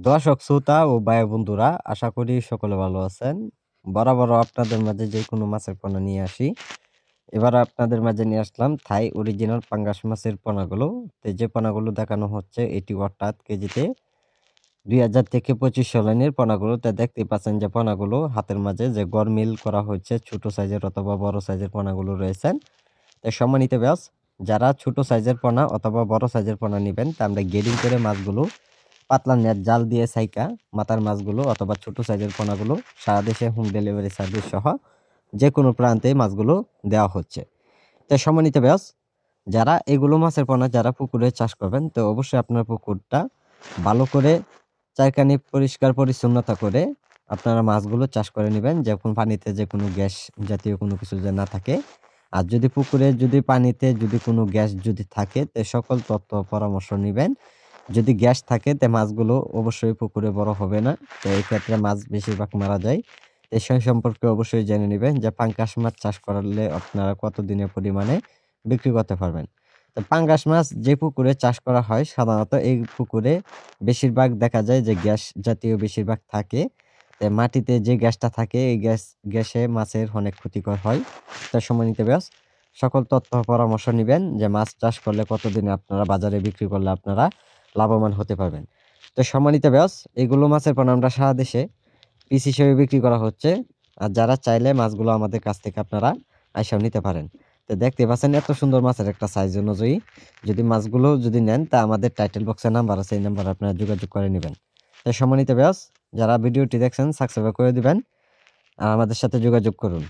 দর্শক শ্রোতা ও ভাই বন্ধুরা, আশা করি সকলে ভালো আছেন। বরাবর আপনাদের মাঝে যে কোনো মাছের পোনা নিয়ে আসি। এবার আপনাদের মাঝে নিয়ে আসলাম থাই অরিজিনাল পাঙ্গাস মাছের পোনাগুলো। যে পোনাগুলো দেখানো হচ্ছে এটি অর্থাৎ কেজিতে 2000 থেকে 2500 লাইনের পোনাগুলো। দেখতে পাচ্ছেন যে পোনাগুলো হাতের মাঝে যে গরমিল করা হচ্ছে, ছোট সাইজের অথবা বড় সাইজের পোনাগুলো রয়েছেন। সম্মানিত ব্যাস, যারা ছোট সাইজের পোনা অথবা বড় সাইজের পোনা নেবেন তা আমরা গ্রেডিং করে মাছগুলো পাতলা নেট জাল দিয়ে সাইকা মাথার মাছগুলো অথবা ছোট সাইজের পোনাগুলো সারা দেশে হোম ডেলিভারি সার্ভিস সহ যে কোনো প্রান্তে মাছগুলো দেওয়া হচ্ছে। সম্মানিত ব্যাস, যারা এগুলো মাছের পোনা যারা পুকুরে চাষ করবেন তো অবশ্যই আপনার পুকুরটা ভালো করে চারখানি পরিষ্কার পরিচ্ছন্নতা করে আপনারা মাছগুলো চাষ করে নেবেন, যখন পানিতে যে কোনো গ্যাস জাতীয় কোনো কিছু যে না থাকে। আর যদি পুকুরে যদি পানিতে যদি কোনো গ্যাস যদি থাকে তো সকল তথ্য পরামর্শ নেবেন। যদি গ্যাস থাকে তে মাছগুলো অবশ্যই পুকুরে বড় হবে না। তো এই ক্ষেত্রে মাছ বেশিরভাগ মারা যায়। তো সেই সম্পর্কে অবশ্যই জেনে নেবেন যে পাঙ্গাস মাছ চাষ করলে আপনারা কত দিনের পরিমাণে বিক্রি করতে পারবেন। তো পাঙ্গাস মাছ যে পুকুরে চাষ করা হয় সাধারণত এই পুকুরে বেশিরভাগ দেখা যায় যে গ্যাস জাতীয় বেশিরভাগ থাকে। মাটিতে যে গ্যাসটা থাকে এই গ্যাসে মাছের অনেক ক্ষতিকর হয়। তার সম্মানিত ব্যাস, সকল তথ্য পরামর্শ নিবেন যে মাছ চাষ করলে কতদিনে আপনারা বাজারে বিক্রি করলে আপনারা লাভবান হতে পারবেন। তো সম্মানিত ব্যাস, এগুলো মাছের পোনা আমরা সারা দেশে পিস হিসেবে বিক্রি করা হচ্ছে। আর যারা চাইলে মাছগুলো আমাদের কাছ থেকে আপনারা আইসাও নিতে পারেন। তো দেখতে পাচ্ছেন এত সুন্দর মাছের একটা সাইজ অনুযায়ী যদি মাছগুলো যদি নেন তা আমাদের টাইটেল বক্সে নাম্বার আছে, এই নাম্বারে আপনারা যোগাযোগ করে নেবেন। তো সম্মানিত ব্যাস, যারা ভিডিওটি দেখছেন সাবস্ক্রাইব করে দিবেন আর আমাদের সাথে যোগাযোগ করুন।